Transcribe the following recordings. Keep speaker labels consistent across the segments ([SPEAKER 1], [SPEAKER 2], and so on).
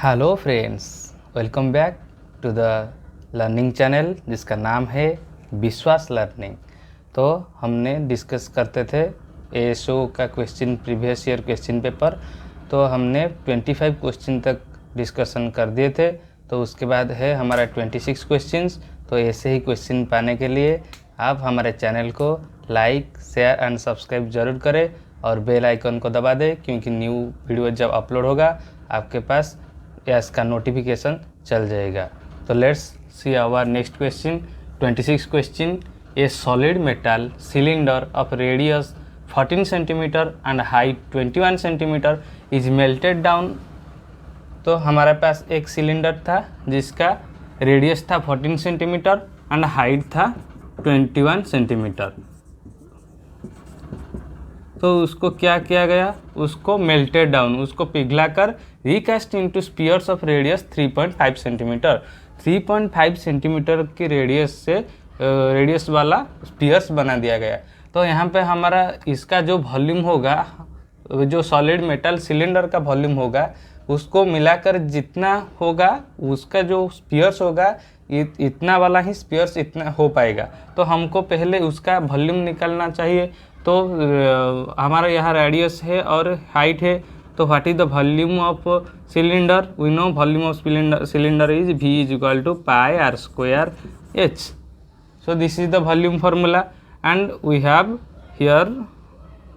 [SPEAKER 1] Hello friends, welcome back to the learning channel जिसका नाम है विश्वास लर्निंग। तो हमने डिस्कस करते थे एएसओ का question, previous year question paper. तो हमने 25 क्वेश्चन तक डिस्कशन कर दिए थे। तो उसके बाद है हमारा 26 क्वेश्चंस। तो ऐसे ही क्वेश्चन पाने के लिए आप हमारे चैनल को लाइक, शेयर एंड सब्सक्राइब ज़रूर करें और बेल आइकन को दबा दें, क्योंकि न्यू वीडियो जब अपलोड होगा आपके पास इसका नोटिफिकेशन चल जाएगा। तो let's see our next question, 26 question. A solid metal cylinder of radius 14 centimetre and height 21 centimetre is melted down. तो हमारे पास एक सिलेंडर था जिसका रेडियस था 14 सेंटीमीटर एंड हाइट था 21 सेंटीमीटर। तो उसको क्या किया गया, उसको मेल्टेड डाउन, उसको पिघलाकर recast into spheres of radius 3.5 centimetre. 3.5 centimetre की रेडियस वाला स्पीयर्स बना दिया गया। तो यहाँ पे हमारा इसका जो वॉल्यूम होगा, जो सॉलिड मेटल सिलेंडर का वॉल्यूम होगा, उसको मिलाकर जितना होगा उसका जो स्पीयर्स होगा इतना वाला ही स्पीयर्स इतना हो पाएगा। तो हमको पहले उसका वॉल्यूम निकालना चाहिए। तो हमारा यहाँ रेडियस है और हाइट है। तो what is the volume of cylinder? We know volume of cylinder is V is equal to pi r square H. So this is the volume formula and we have here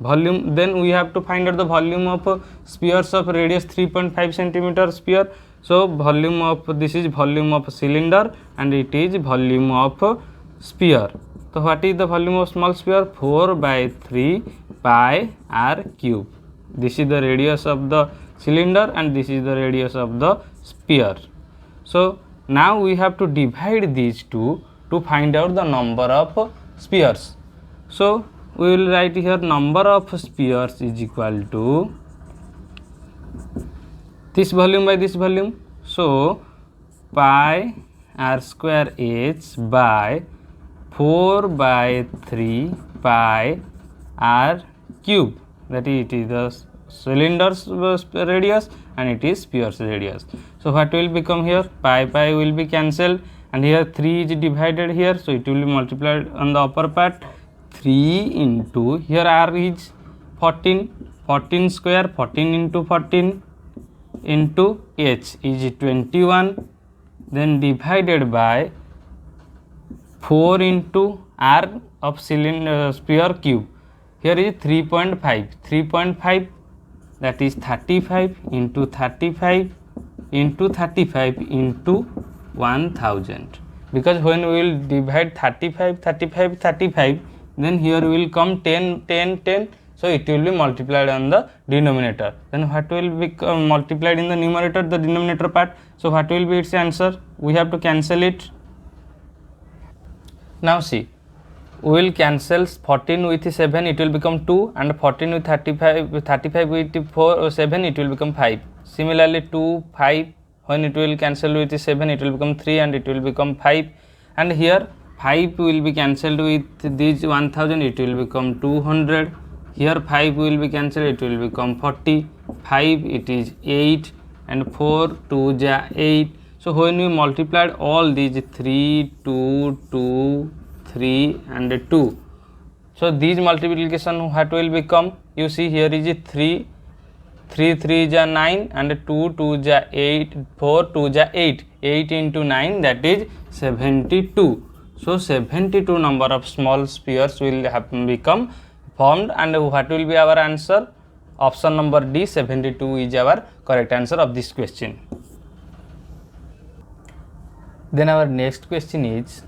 [SPEAKER 1] volume. Then we have to find out the volume of spheres of radius 3.5 centimeter sphere. So volume of this is volume of cylinder and it is volume of sphere. So what is the volume of small sphere? 4/3 pi r cube. This is the radius of the cylinder and this is the radius of the sphere. So now we have to divide these two to find out the number of spheres. So we will write here number of spheres is equal to this volume by this volume. So pi r square h by 4/3 pi r cube, that is it is the cylinder's radius and it is sphere's radius. So what will become here? Pi will be cancelled and here 3 is divided here, so it will be multiplied on the upper part. 3 into here r is 14 square, 14 into 14 into h is 21, then divided by 4 into r of cylinder sphere cube. Here is 3.5, that is 35 into 35 into 35 into 1000. Because when we will divide 35, then here will come 10, so it will be multiplied on the denominator. Then what will be multiplied in the numerator? The denominator part. So what will be its answer? We have to cancel it. Now see, we will cancel 14 with 7, it will become 2, and 14 with 35 with 7, it will become 5. Similarly 2, 5, when it will cancel with 7, it will become 3 and it will become 5. And here 5 will be cancelled with these 1000, it will become 200. Here 5 will be cancelled, it will become 40. 5 it is 8 and 4 2 ja 8. So when we multiplied all these 3, 2, 2, 3 and 2, so these multiplication what will become? You see here is 3 3 ja 9 and 2 ja 8, 4 2 ja 8, 8 into 9, that is 72. So 72 number of small spheres will have become formed, and what will be our answer? Option number D, 72 is our correct answer of this question. Then our next question is,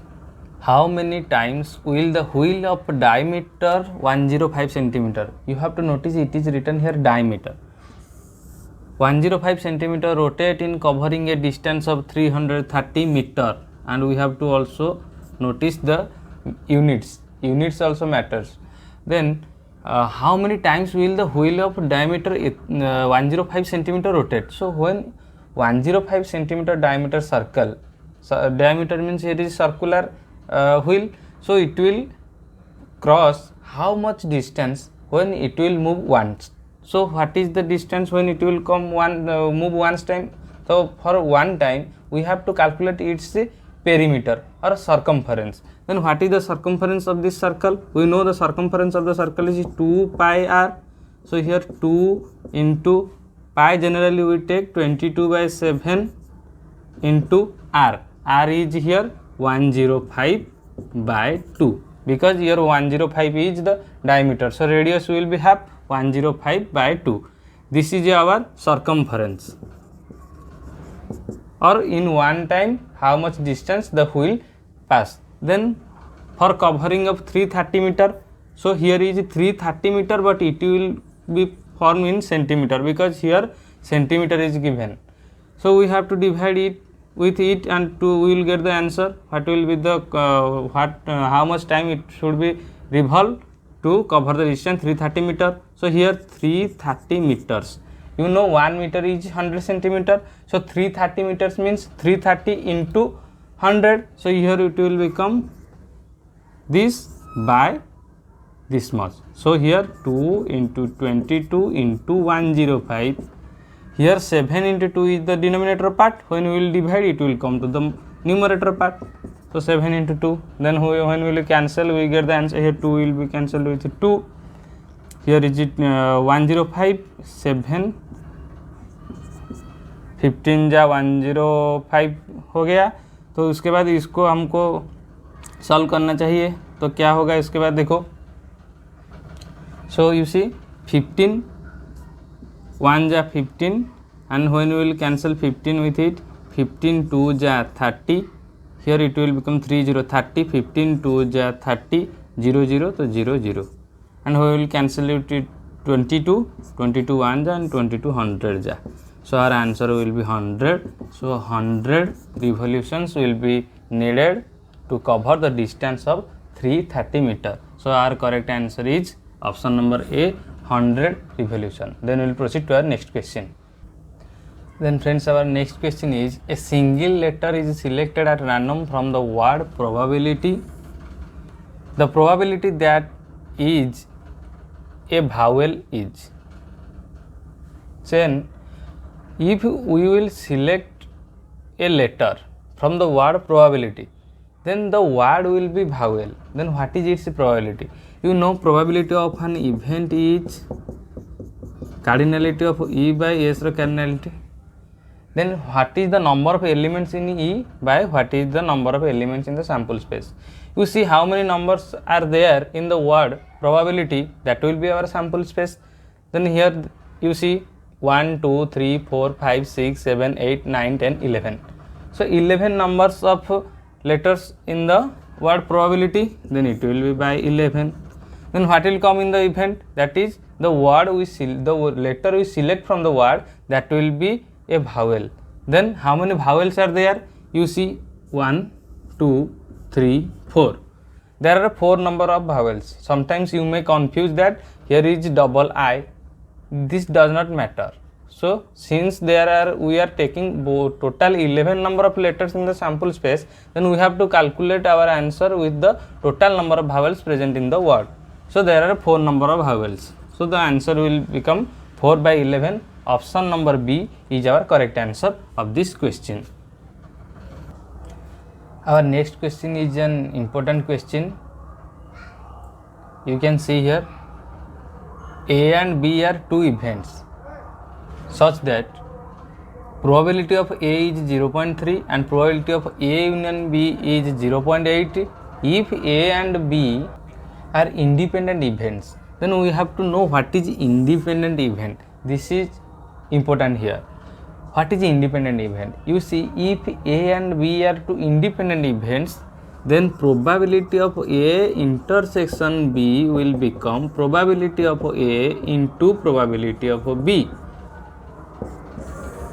[SPEAKER 1] how many times will the wheel of diameter 105 centimeter? You have to notice it is written here diameter. 105 centimeter rotate in covering a distance of 330 meter, and we have to also notice the units. Units also matters. Then how many times will the wheel of diameter 105 centimeter rotate? So when 105 centimeter diameter circle, diameter means it is circular wheel, so it will cross how much distance when it will move once. So what is the distance when it will come move once time? So for one time we have to calculate its perimeter or circumference. Then what is the circumference of this circle? We know the circumference of the circle is 2 pi r. So here 2 into pi, generally we take 22/7 into r. R is here 105/2 because here 105 is the diameter. So radius will be half 105/2. This is our circumference. Or in one time how much distance the wheel pass. Then for covering of 330 meter, so here is 330 meter, but it will be formed in centimeter because here centimeter is given. So we have to divide it with it and we will get the answer. What will be the how much time it should be revolve to cover the distance 330 meter. So here 330 meters. You know 1 meter is 100 centimeter. So 330 meters means 330 into 100. So here it will become this by this much. So here 2 into 22 into 105. Here 7 into 2 is the denominator part. When we will divide, it will come to the numerator part. So 7 into 2. Then when we will cancel, we get the answer. Here 2 will be cancelled with 2. Here is it 105, 7, 15 जा 105 हो गया. तो उसके बाद इसको हमको solve करना चाहिए. तो क्या होगा इसके बाद देखो. So you see 15, 1 जा 15 and when we will cancel 15 with it, 15 2 जा 30. Here it will become 3 0 30, 15 2 जा 30, 0 0 तो 0 0 and we will cancel it with 22, 22 1 जा and 22 100 जा. So our answer will be 100. So 100 revolutions will be needed to cover the distance of 330 meter. So our correct answer is option number A, 100 revolution. Then we will proceed to our next question. Then friends, our next question is, a single letter is selected at random from the word probability. The probability that is a vowel is. Then if we will select a letter from the word probability, then the word will be vowel. Then what is its probability? You know probability of an event is cardinality of E by S cardinality. Then what is the number of elements in E by what is the number of elements in the sample space. You see how many numbers are there in the word probability, that will be our sample space. Then here you see 1, 2, 3, 4, 5, 6, 7, 8, 9, 10, 11. So 11 numbers of letters in the word probability, then it will be by 11. Then what will come in the event, that is the word the letter we select from the word, that will be a vowel. Then how many vowels are there? You see 1, 2, 3, 4. There are 4 number of vowels. Sometimes you may confuse that here is double I. This does not matter. So since we are taking total 11 number of letters in the sample space, then we have to calculate our answer with the total number of vowels present in the word. So there are 4 number of vowels. So the answer will become 4 by 11. Option number B is our correct answer of this question. Our next question is an important question. You can see here A and B are 2 events such that probability of A is 0.3 and probability of A union B is 0.8. If A and B are independent events, then we have to know what is independent event. This is important here. What is independent event? You see, if A and B are 2 independent events, then probability of A intersection B will become probability of A into probability of B.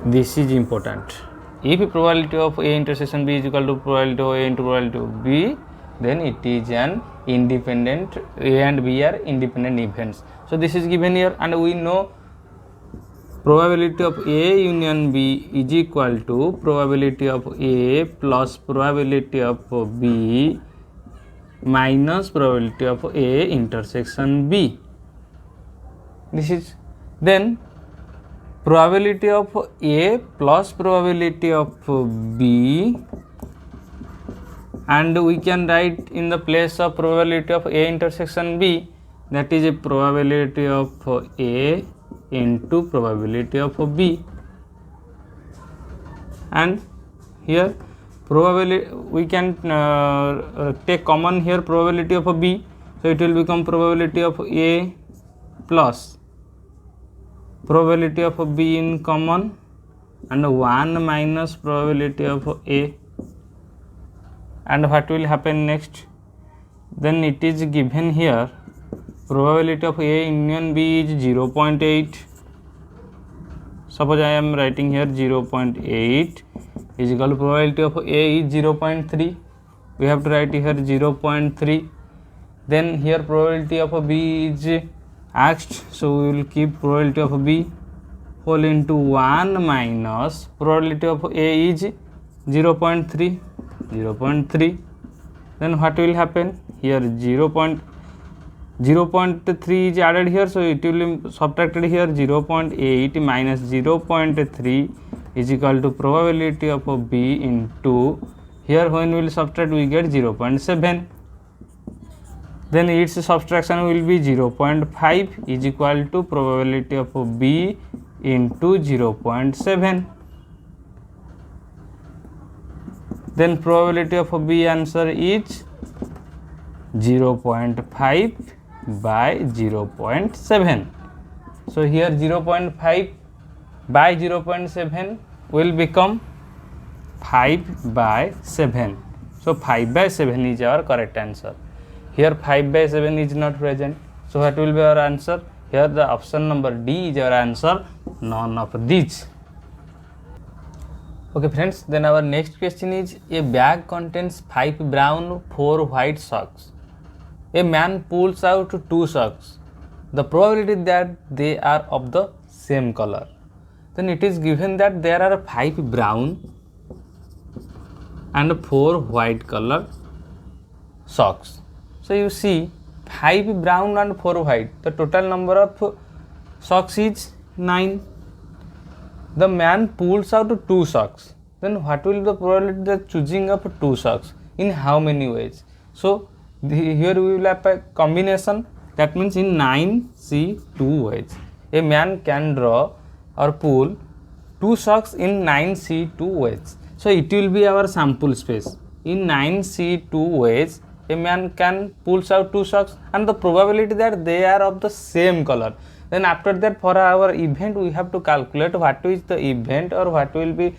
[SPEAKER 1] This is important. If probability of A intersection B is equal to probability of A into probability of B, then it is an independent, A and B are independent events. So this is given here, and we know probability of A union B is equal to probability of A plus probability of B minus probability of A intersection B. This is then probability of A plus probability of B, and we can write in the place of probability of A intersection B, that is a probability of A into probability of B, and here probability we can take common here probability of B, so it will become probability of A plus probability of B in common and 1 minus probability of A. And what will happen next? Then it is given here probability of A union B is 0.8. Suppose I am writing here 0.8 is equal to probability of A is 0.3. We have to write here 0.3. Then here probability of B is asked, so we will keep probability of B whole into 1 minus probability of A is 0.3. Then what will happen? Here 0.3 is added here, so it will be subtracted here. 0.8 minus 0.3 is equal to probability of B into, here when we will subtract we get 0.7. then its subtraction will be 0.5 is equal to probability of B into 0.7. then probability of B answer is 0.5 by 0.7. so here 0.5 by 0.7 will become 5 by 7. so 5 by 7 is our correct answer. Here 5 by 7 is not present, so what will be our answer? Here the option number D is our answer, none of these. Okay friends, then our next question is, a bag contains 5 brown, 4 white socks. A man pulls out 2 socks. The probability that they are of the same color. Then it is given that there are 5 brown and 4 white color socks. So you see 5 brown and 4 white, the total number of socks is 9. The man pulls out 2 socks. Then what will be the probability that choosing of 2 socks? In how many ways? So here we will have a combination, that means in 9C2 ways. A man can draw or pull 2 socks in 9C2 ways. So it will be our sample space. In 9C2 ways, a man can pulls out 2 socks and the probability that they are of the same color. Then after that, for our event we have to calculate what is the event or what will be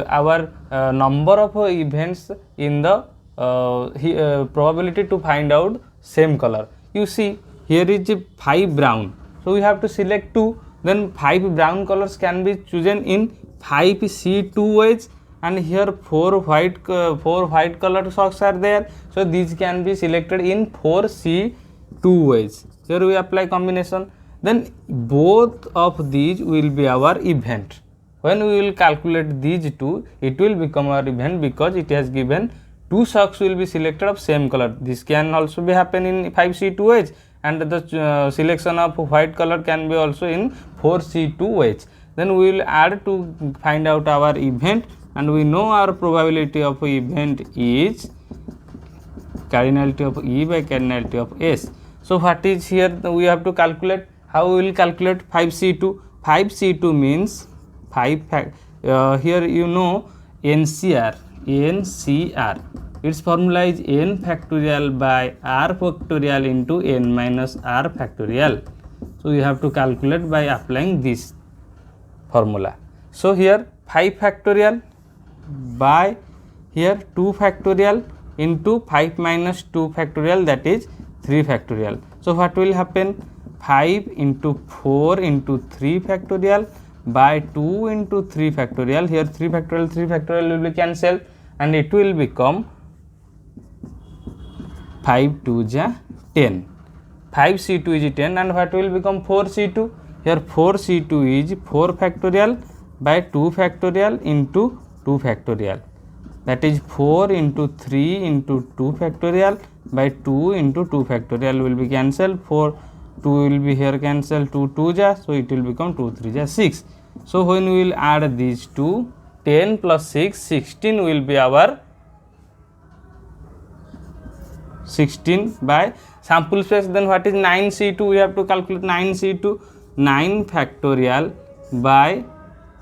[SPEAKER 1] our number of events in the probability to find out same color. You see here is 5 brown, so we have to select 2. Then 5 brown colors can be chosen in 5C2 ways, and here 4 white colored socks are there, so these can be selected in 4C2 ways. Here we apply combination. Then both of these will be our event. When we will calculate these two, it will become our event because it has given 2 socks will be selected of same color. This can also be happen in 5C2 ways, and the selection of white color can be also in 4C2 ways. Then we will add to find out our event, and we know our probability of event is cardinality of E by cardinality of S. So what is here we have to calculate? How we will calculate 5C2? 5C2 means 5 here you know NCR. Its formula is n factorial by r factorial into n minus r factorial. So you have to calculate by applying this formula. So here 5 factorial by here 2 factorial into 5 minus 2 factorial, that is 3 factorial. So what will happen? 5 into 4 into 3 factorial by 2 into 3 factorial. Here 3 factorial will be cancelled and it will become 5 2 ja 10. 5C2 is 10, and what will become 4C2? Here 4C2 is 4 factorial by 2 factorial into 2 factorial, that is 4 into 3 into 2 factorial by 2 into 2 factorial will be cancelled. 4 2 will be here cancelled, 2 2 ja, so it will become 2 3 ja 6. So when we will add these two, 10 plus 6, 16 will be our 16 by sample space. Then what is 9C2? We have to calculate 9C2. 9 factorial by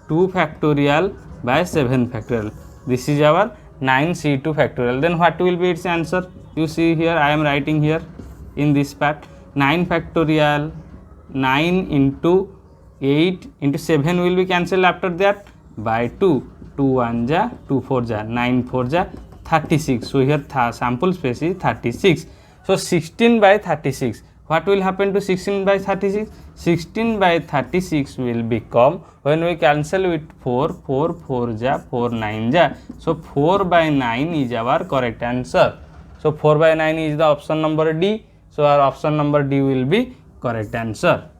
[SPEAKER 1] 2 factorial by 7 factorial. This is our 9C2 factorial. Then what will be its answer? You see here, I am writing here in this part. 9 factorial, 9 into 8 into 7 will be cancelled after that by 2. 2 1 ja, 2 4 ja, 9 4 ja, 36. So here sample space is 36. So 16 by 36. What will happen to 16 by 36? 16 by 36 will become, when we cancel with 4, 4 4 ja, 4 9 ja. So 4 by 9 is our correct answer. So 4 by 9 is the option number D. So our option number D will be correct answer.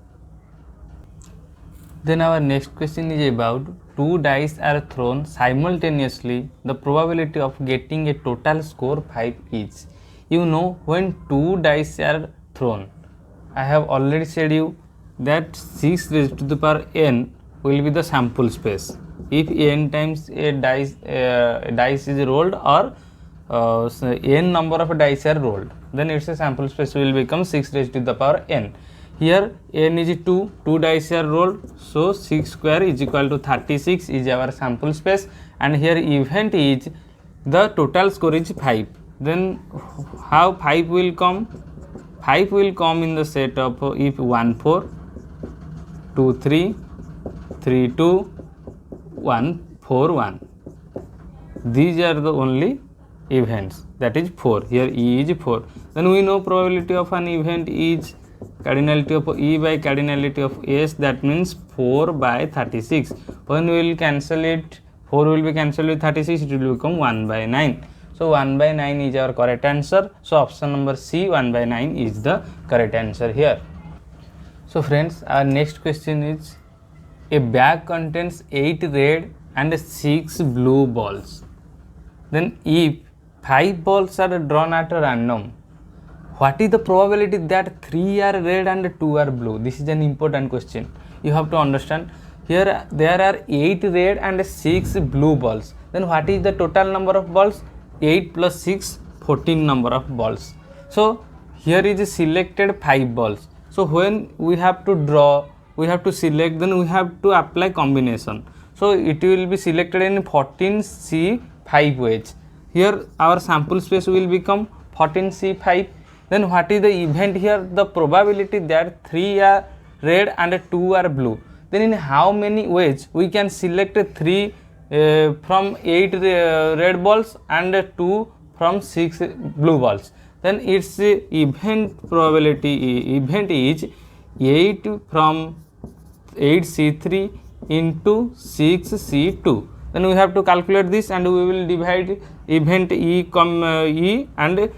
[SPEAKER 1] Then our next question is about two dice are thrown simultaneously. The probability of getting a total score 5 is. You know, when two dice are thrown, I have already said you that 6 raised to the power n will be the sample space. If n times a dice is rolled, or n number of dice are rolled, then its a sample space will become 6 raised to the power n. Here n is 2, 2 dice are rolled, so 6 square is equal to 36 is our sample space, and here event is the total score is 5. Then how 5 will come? 5 will come in the set of if 1 4, 2 3, 3 2, 1 4 1. These are the only events, that is 4. Here E is 4. Then we know probability of an event is cardinality of E by cardinality of S, that means 4 by 36. When we will cancel it, 4 will be cancelled with 36, it will become 1 by 9. So 1 by 9 is our correct answer. So option number C, 1 by 9 is the correct answer here. So friends, our next question is, a bag contains 8 red and 6 blue balls. Then if 5 balls are drawn at random, what is the probability that 3 are red and 2 are blue? This is an important question. You have to understand. Here there are 8 red and 6 blue balls. Then what is the total number of balls? 8 plus 6, 14 number of balls. So here is selected 5 balls. So when we have to draw, we have to select, then we have to apply combination. So it will be selected in 14C5 ways. Here our sample space will become 14C5. Then what is the event here? The probability that 3 are red and 2 are blue. Then in how many ways we can select 3 from 8 red balls and 2 from 6 blue balls? Then its event probability event is 8 from 8C3 into 6C2. Then we have to calculate this, and we will divide event E and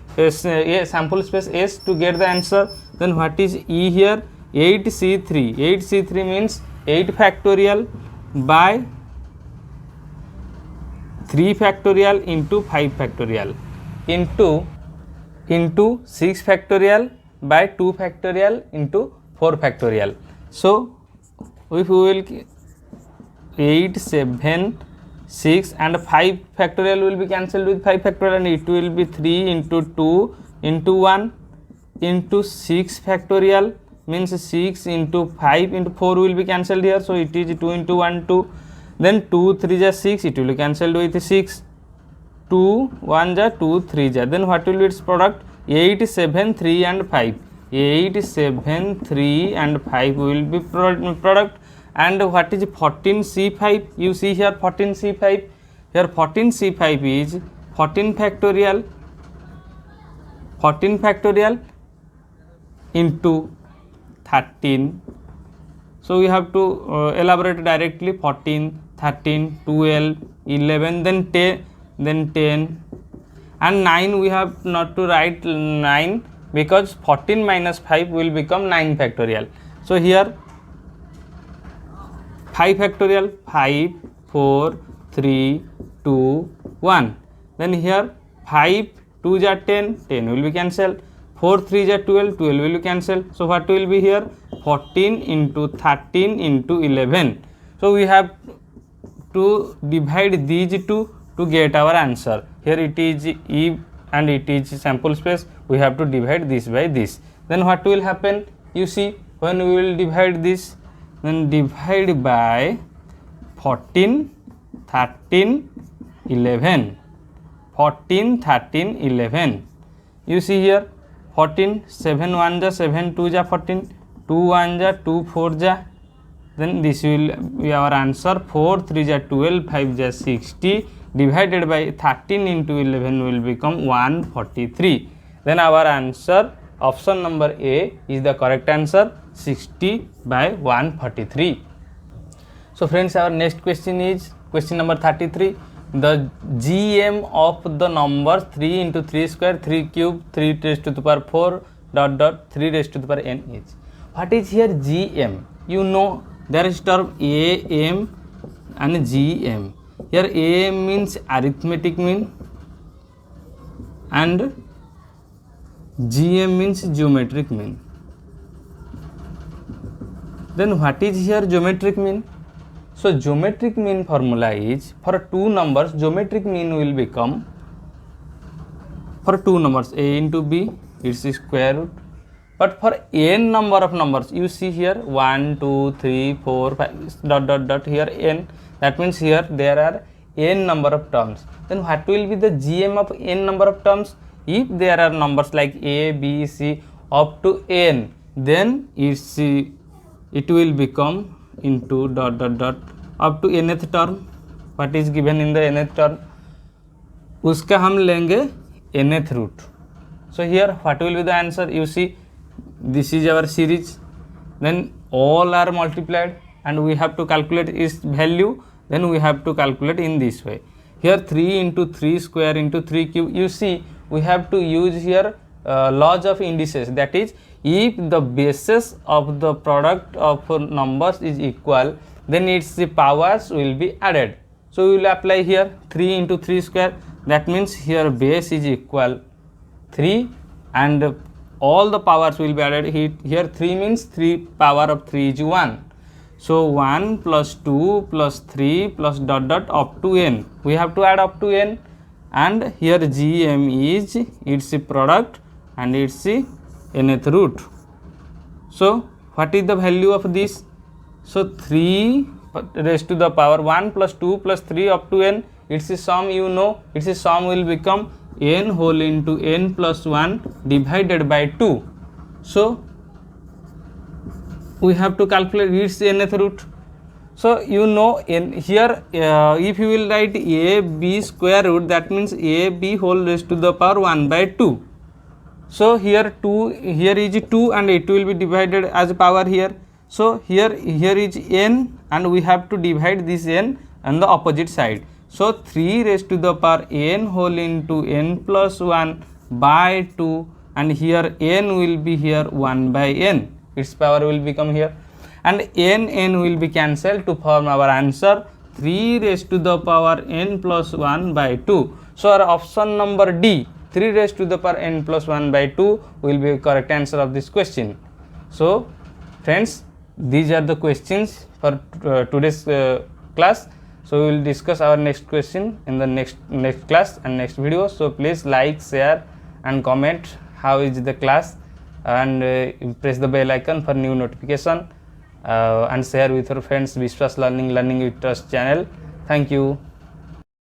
[SPEAKER 1] sample space S to get the answer. Then what is E here? 8C3. 8C3 means 8 factorial by 3 factorial into 5 factorial into 6 factorial by 2 factorial into 4 factorial. So if we will 8, 7, 6 and 5 factorial will be cancelled with 5 factorial, and it will be 3 into 2 into 1 into 6 factorial means 6 into 5 into 4 will be cancelled here. So it is 2 into 1 2. Then 2 3 is 6, it will be cancelled with 6. 2 1 is 2 3 is. Then what will be its product? 8 7 3 and 5. 8 7 3 and 5 will be product. And what is 14C5? You see here 14C5. Here 14C5 is 14 factorial into 13. So we have to elaborate directly. 14, 13, 12, 11, then 10 and 9. We have not to write 9 because 14 minus 5 will become 9 factorial. So here 5 factorial, 5, 4, 3, 2, 1. Then here 5, 2 is 10, 10 will be cancelled. 4, 3 is 12, 12 will be cancelled. So what will be here? 14 into 13 into 11. So we have to divide these two to get our answer. Here it is E and it is sample space. We have to divide this by this. Then what will happen? You see, when we will divide this, then divide by 14, 13, 11. 14, 13, 11. You see here 14, 7 1 ja 7 2 ja 14, 2 1 ja 2 4 ja. Then this will be our answer. 4 3 ja 12, 5 ja 60 divided by 13 into 11 will become 143. Then our answer, option number A, is the correct answer, 60 by 143. So friends, our next question is question number 33. The GM of the numbers 3 into 3 square, 3 cube, 3 raised to the power 4 dot dot 3 raised to the power n is. What is here GM? You know there is term AM and GM. Here AM means arithmetic mean and GM means geometric mean. Then what is here geometric mean? So geometric mean formula is, for two numbers geometric mean will become, for two numbers A into B, it's square root. But for n number of numbers, you see here 1 2 3 4 5 dot dot dot, here n, that means here there are n number of terms. Then what will be the GM of n number of terms? If there are numbers like A, B, C up to n, then it will become into dot dot dot up to nth term. What is given in the nth term, उसका हम लेंगे nth root. So here what will be the answer? You see, this is our series, then all are multiplied and we have to calculate its value. Then we have to calculate in this way. Here 3 into 3 square into 3 cube. You see, we have to use here laws of indices. That is, if the basis of the product of numbers is equal, then its powers will be added. So we will apply here 3 into 3 square. That means here base is equal 3 and all the powers will be added. Here 3 means 3 power of 3 is 1. So 1 plus 2 plus 3 plus dot dot up to n. We have to add up to n, and here GM is its product and its nth root. So what is the value of this? So 3 raised to the power 1 plus 2 plus 3 up to n, its sum, you know, its sum will become n whole into n plus 1 divided by 2. So we have to calculate its nth root. So you know, in here if you will write a b square root, that means a b whole raised to the power 1 by 2. So here 2, here is 2 and it will be divided as power here. So here is n and we have to divide this n on the opposite side. So 3 raised to the power n whole into n plus 1 by 2, and here n will be here 1 by n. Its power will become here, and n will be cancelled to form our answer 3 raised to the power n plus 1 by 2. So our option number D, 3 raised to the power n plus 1 by 2, will be correct answer of this question. So friends, these are the questions for today's class. So we will discuss our next question in the next class and next video. So please like, share and comment how is the class, and press the bell icon for new notification, and share with your friends Vishwas Learning with Trust channel. Thank you.